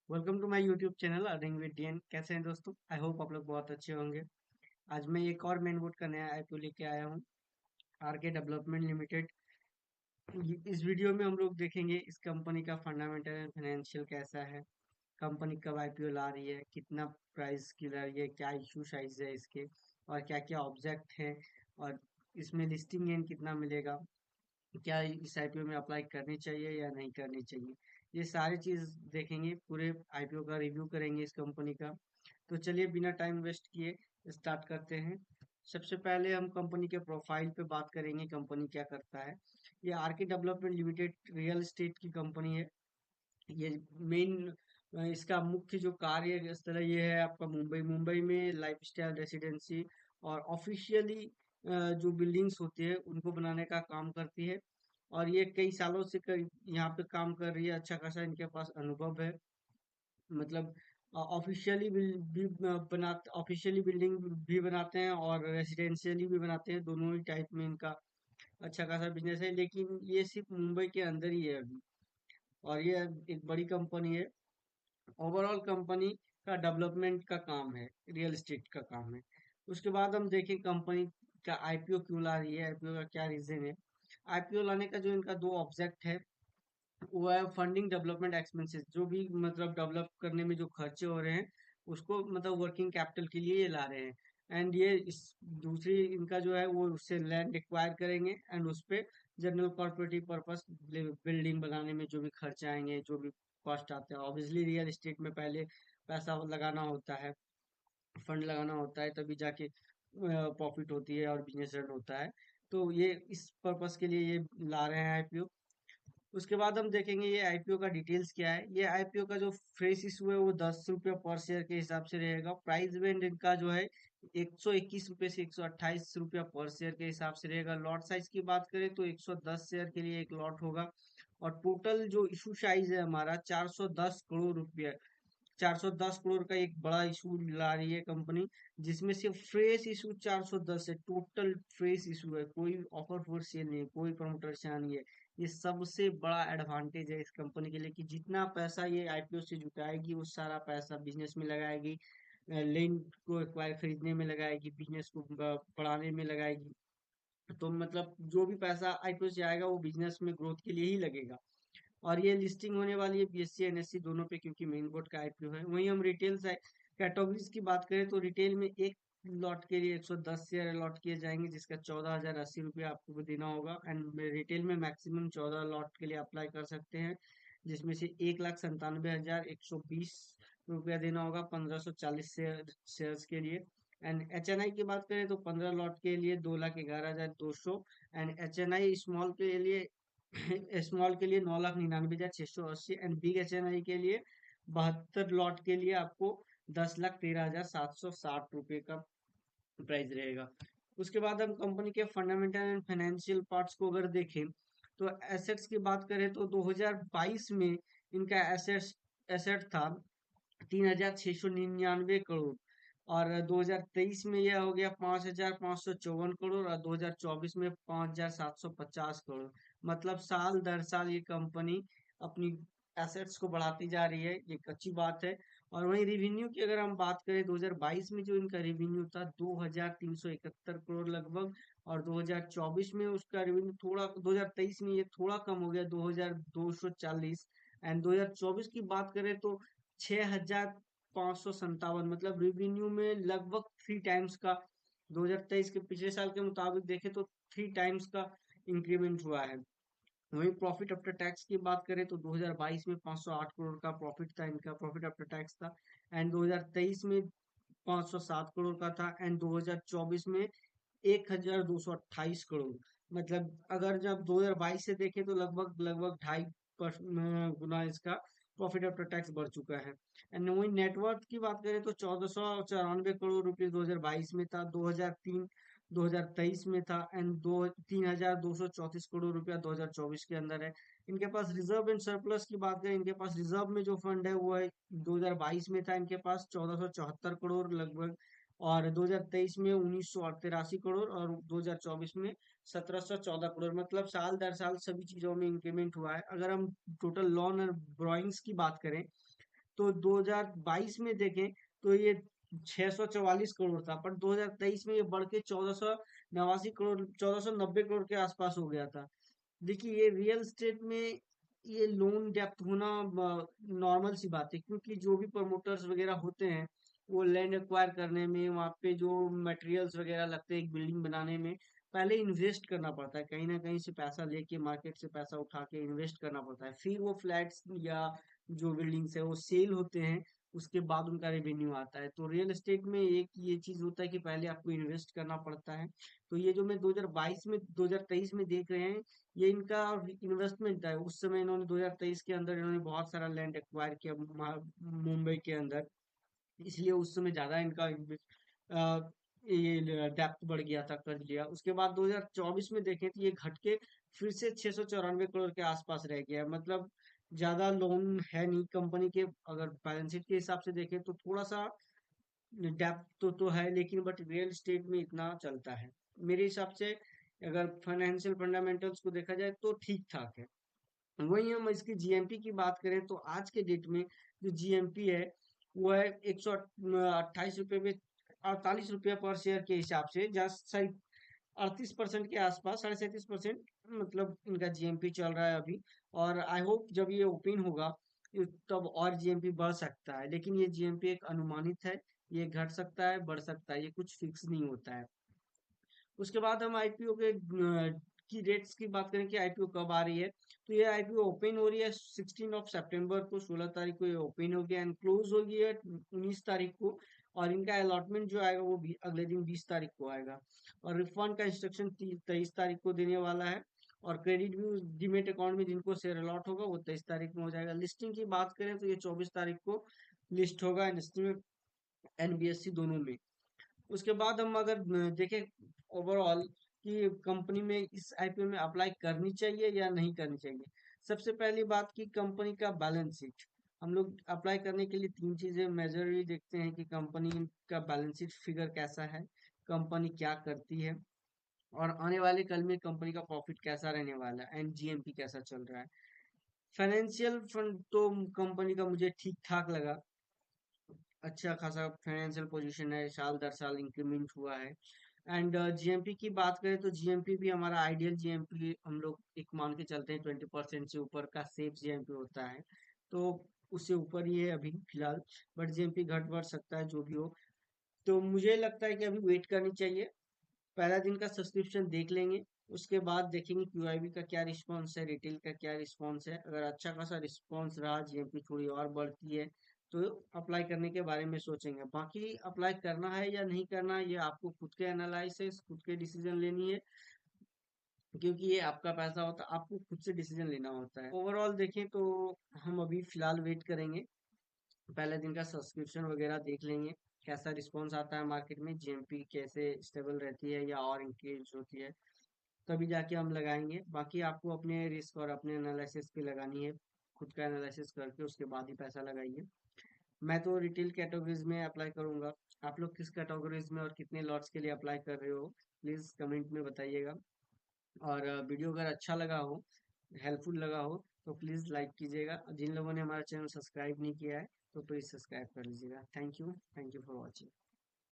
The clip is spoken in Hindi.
Welcome to my YouTube channel earning with DN. कैसे हैं दोस्तों? आई होप आप लोग बहुत अच्छे होंगे। आज मैं एक और मेनबोर्ड का नया आईपीओ लेके आया हूँ, आरके डेवलपमेंट लिमिटेड। इस वीडियो में हम लोग देखेंगे इस कंपनी का फंडामेंटल एंड फाइनेंशियल कैसा है, कंपनी कब आईपीओ ला रही है, कितना प्राइस की ला रही है, क्या इशू साइज है इसके, और क्या क्या ऑब्जेक्ट है, और इसमें लिस्टिंग गेन कितना मिलेगा, क्या इस आईपीओ में अप्लाई करनी चाहिए या नहीं करनी चाहिए। ये सारी चीज देखेंगे, पूरे आईपीओ का रिव्यू करेंगे इस कंपनी का। तो चलिए बिना टाइम वेस्ट किए स्टार्ट करते हैं। सबसे पहले हम कंपनी के प्रोफाइल पे बात करेंगे, कंपनी क्या करता है। ये RK development limited real estate की कंपनी है। ये मेन इसका मुख्य जो कार्य स्थल है ये है आपका मुंबई। मुंबई में लाइफस्टाइल रेसिडेंसी और ऑफिशियली जो बिल्डिंग्स होती है उनको बनाने का काम करती है। और ये कई सालों से यहाँ पे काम कर रही है, अच्छा खासा इनके पास अनुभव है। मतलब ऑफिशियली भी बनाते, ऑफिशियली बिल्डिंग भी बनाते हैं और रेसिडेंशियली भी बनाते हैं, दोनों ही टाइप में इनका अच्छा खासा बिजनेस है। लेकिन ये सिर्फ मुंबई के अंदर ही है अभी, और ये एक बड़ी कंपनी है। ओवरऑल कंपनी का डेवलपमेंट का काम है, रियल एस्टेट का काम है। उसके बाद हम देखें कंपनी का आईपीओ क्यों ला रही है, आईपीओ का क्या रीजन है। आईपीओ लाने का जो इनका दो ऑब्जेक्ट है वो है फंडिंग डेवलपमेंट एक्सपेंसेस, जो भी मतलब डेवलप करने में जो खर्चे हो रहे हैं उसको मतलब वर्किंग कैपिटल के लिए ये ला रहे हैं। एंड ये इस दूसरी इनका जो है वो उससे लैंड एक्वायर करेंगे एंड उस पे जनरल कॉर्पोरेटिव पर्पस बिल्डिंग बनाने में जो भी खर्चे आएंगे, जो भी कॉस्ट आते हैं, ऑब्वियसली रियल एस्टेट में पहले पैसा लगाना होता है, फंड लगाना होता है, तभी जाके प्रॉफिट होती है और बिजनेस रन होता है। तो ये इस पर्पस के लिए ये ला रहे हैं आईपीओ। उसके बाद हम देखेंगे ये आईपीओ का डिटेल्स क्या है। ये आईपीओ का जो फ्रेश इशू है वो 10 रुपये पर शेयर के हिसाब से रहेगा। प्राइस बैंड इनका जो है 121 रुपये से 128 रुपया पर शेयर के हिसाब से रहेगा। लॉट साइज की बात करें तो 110 शेयर के लिए एक लॉट होगा। और टोटल जो इशू साइज है हमारा 410 करोड़ रुपया, 410 करोड़ का एक बड़ा इशू ला रही है कंपनी, जिसमें से फ्रेश इशू 410 है। टोटल फ्रेश इशू है, कोई ऑफर फोर सेल नहीं है, कोई प्रमोटर नहीं है। ये सबसे बड़ा एडवांटेज है इस कंपनी के लिए कि जितना पैसा ये आईपीओ से जुटाएगी वो सारा पैसा बिजनेस में लगाएगी, लैंड को एक्वायर खरीदने में लगाएगी, बिजनेस को बढ़ाने में लगाएगी। तो मतलब जो भी पैसा आईपीओ से आएगा वो बिजनेस में ग्रोथ के लिए ही लगेगा। और ये लिस्टिंग होने वाली है बीएससी एनएससी दोनों पे, क्योंकि मेन बोर्ड का आईपीओ है। वहीं हम रिटेल कैटेगरीज की बात करें तो रिटेल में एक लॉट के लिए 110 शेयर अलॉट किए जाएंगे, जिसका 14,080 रुपया आपको भी देना होगा। एंड रिटेल में मैक्सिमम 14 लॉट के लिए अप्लाई कर सकते हैं, जिसमें से 1,97,120 रुपया देना होगा 1,540 शेयर्स के लिए। एंड एचएनआई की बात करें तो 15 लॉट के लिए 2,11,200। एंड एचएनआई स्मॉल के लिए स्मॉल के लिए 9,99,680। एंड बिग एचएनआई के लिए 72 लॉट के लिए आपको 10,13,760 रुपये का प्राइस रहेगा। उसके बाद हम कंपनी के फंडामेंटल एंड फाइनेंशियल पार्ट्स को अगर देखें तो एसेट्स की बात करें तो 2022 में इनका एसेट था 3,699 करोड़। और 2023 में यह हो गया 5,554 करोड़, और 2024 में 5,750 करोड़। मतलब साल दर साल ये कंपनी अपनी एसेट्स को बढ़ाती जा रही है, ये एक अच्छी बात है। और वहीं रिवेन्यू की अगर हम बात करें 2022 में जो इनका रिवेन्यू था 2,371 करोड़ लगभग, और 2024 में उसका रिवेन्यू थोड़ा, 2023 में ये थोड़ा कम हो गया 2,240। एंड 2024 की बात करें तो 6,557, मतलब रेवेन्यू में लगभग 3 टाइम्स का, 2023 के पिछले साल के मुताबिक देखें तो 3 टाइम्स का इंक्रीमेंट हुआ है। वहीं प्रॉफिट आफ्टर टैक्स की बात करें तो 2022 में 508 करोड़ का प्रॉफिट था, इनका प्रॉफिट आफ्टर टैक्स था। एंड 2023 में 507 करोड़ का था। एंड 2024 में 1,228 करोड़। मतलब अगर जब 2022 से देखें तो लगभग लगभग 2.5 गुना इसका प्रॉफिट आफ्टर टैक्स बढ़ चुका है। एंड वही नेटवर्थ की बात करें तो 1,494 करोड़ रुपए 2022 में था, 2023 में था। एंड 3,234 करोड़ रुपया 2024 के अंदर है। इनके पास रिजर्व एंड सरप्लस की बात करें, इनके पास रिजर्व में जो फंड है वो है 2022 में था इनके पास 1,474 करोड़ लगभग, और 2023 में 1,983 करोड़, और 2024 में 1,714 करोड़। मतलब साल दर साल सभी चीजों में इंक्रीमेंट हुआ है। अगर हम टोटल लोन और ब्रोइंग्स की बात करें तो 2022 में देखें तो ये 644 करोड़ था, पर 2023 में ये बढ़ के 1489 करोड़, 1490 करोड़ के आसपास हो गया था। देखिए ये रियल एस्टेट में ये लोन डेप्थ होना नॉर्मल सी बात है, क्योंकि जो भी प्रमोटर्स वगैरह होते हैं वो लैंड एक्वायर करने में, वहाँ पे जो मटेरियल्स वगैरह लगते हैं एक बिल्डिंग बनाने में, पहले इन्वेस्ट करना पड़ता है, कहीं ना कहीं से पैसा लेके मार्केट से पैसा उठा के इन्वेस्ट करना पड़ता है, फिर वो फ्लैट्स या जो बिल्डिंग्स है वो सेल होते हैं, उसके बाद उनका रेवेन्यू आता है। तो रियल एस्टेट में एक ये चीज होता है कि पहले आपको इन्वेस्ट करना पड़ता है। तो ये जो मैं 2022 में 2023 में देख रहे हैं, ये इनका इन्वेस्टमेंट है। उस समय इन्होंने 2023 के अंदर इन्होंने बहुत सारा लैंड एक्वायर किया मुंबई के अंदर, इसलिए उस समय ज्यादा इनका ये डेप्थ बढ़ गया था, कर्ज लिया। उसके बाद 2024 में देखें तो ये घट के फिर से 694 करोड़ के आसपास रह गया, मतलब ज्यादा लोन है नहीं कंपनी के। अगर बैलेंस शीट के हिसाब से देखें तो थोड़ा सा डेप्थ तो है, लेकिन बट रियल एस्टेट में इतना चलता है मेरे हिसाब से। अगर फाइनेंशियल फंडामेंटल्स को देखा जाए तो ठीक ठाक है। वहीं हम इसकी जीएमपी की बात करें तो आज के डेट में जो जीएमपी है वो है 128 रुपये में, 48 रुपया पर शेयर के हिसाब से, जहाँ 38% के आसपास, 37.5%, मतलब इनका जीएमपी चल रहा है अभी। और आई होप जब ये ओपन होगा तब और जीएमपी बढ़ सकता है, लेकिन ये जीएमपी एक अनुमानित है, ये घट सकता है बढ़ सकता है, ये कुछ फिक्स नहीं होता है। उसके बाद हम आईपीओ के की डेट्स की बात करें कि आईपीओ कब आ रही है, तो ये आईपीओ ओपन हो रही है 16 सितंबर को, 16 तारीख को ये ओपन होगी एंड क्लोज होगी है 19 तारीख को। और इनका अलॉटमेंट जो आएगा वो भी अगले दिन 20 तारीख को आएगा। और रिफंड का इंस्ट्रक्शन 23 तारीख को देने वाला है। और क्रेडिट भी डीमेट अकाउंट में जिनको शेयर अलॉट होगा वो 23 तारीख में हो जाएगा। लिस्टिंग की बात करें तो ये 24 तारीख को लिस्ट होगा एनबीएससी दोनों में। उसके बाद हम अगर देखें ओवरऑल कि कंपनी में इस आईपीओ में अप्लाई करनी चाहिए या नहीं करनी चाहिए, सबसे पहली बात कि कंपनी का बैलेंस शीट। हम लोग अप्लाई करने के लिए तीन चीजें मेजरली देखते हैं कि कंपनी का बैलेंस शीट फिगर कैसा है, कंपनी क्या करती है, और आने वाले कल में कंपनी का प्रॉफिट कैसा रहने वाला है एंड जीएमपी कैसा चल रहा है। फाइनेंशियल फ्रंट तो कंपनी का मुझे ठीक ठाक लगा, अच्छा खासा फाइनेंशियल पोजीशन है, साल दर साल इंक्रीमेंट हुआ है। एंड जीएमपी की बात करें तो जीएमपी भी हमारा आइडियल जीएमपी हम लोग एक मान के चलते हैं, 20% से ऊपर का सेफ जीएमपी होता है, तो उससे ऊपर ही है अभी फिलहाल। बट जीएमपी घट बढ़ सकता है जो भी हो। तो मुझे लगता है कि अभी वेट करनी चाहिए, पहला दिन का सब्सक्रिप्शन देख लेंगे, उसके बाद देखेंगे क्यूआईबी का क्या रिस्पांस है, रिटेल का क्या रिस्पांस है। अगर अच्छा खासा रिस्पांस रहा, जीएमपी थोड़ी और बढ़ती है, तो अप्लाई करने के बारे में सोचेंगे। बाकी अप्लाई करना है या नहीं करना है ये आपको खुद के एनालिसिस, खुद के डिसीजन लेनी है, क्योंकि ये आपका पैसा होता है, आपको खुद से डिसीजन लेना होता है। ओवरऑल देखें तो हम अभी फिलहाल वेट करेंगे, पहले दिन का सब्सक्रिप्शन वगैरह देख लेंगे, कैसा रिस्पॉन्स आता है मार्केट में, जीएमपी कैसे स्टेबल रहती है या और इंक्रीज होती है, तभी जाके हम लगाएंगे। बाकी आपको अपने रिस्क और अपने एनालिसिस पे लगानी है, खुद का एनालिसिस करके उसके बाद ही पैसा लगाइए। मैं तो रिटेल कैटेगरीज में अप्लाई करूंगा। आप लोग किस कैटेगरीज में और कितने लॉट्स के लिए अप्लाई कर रहे हो, प्लीज कमेंट में बताइएगा। और वीडियो अगर अच्छा लगा हो, हेल्पफुल लगा हो, तो प्लीज लाइक कीजिएगा। जिन लोगों ने हमारा चैनल सब्सक्राइब नहीं किया है तो प्लीज सब्सक्राइब कर लीजिएगा। Thank you for watching.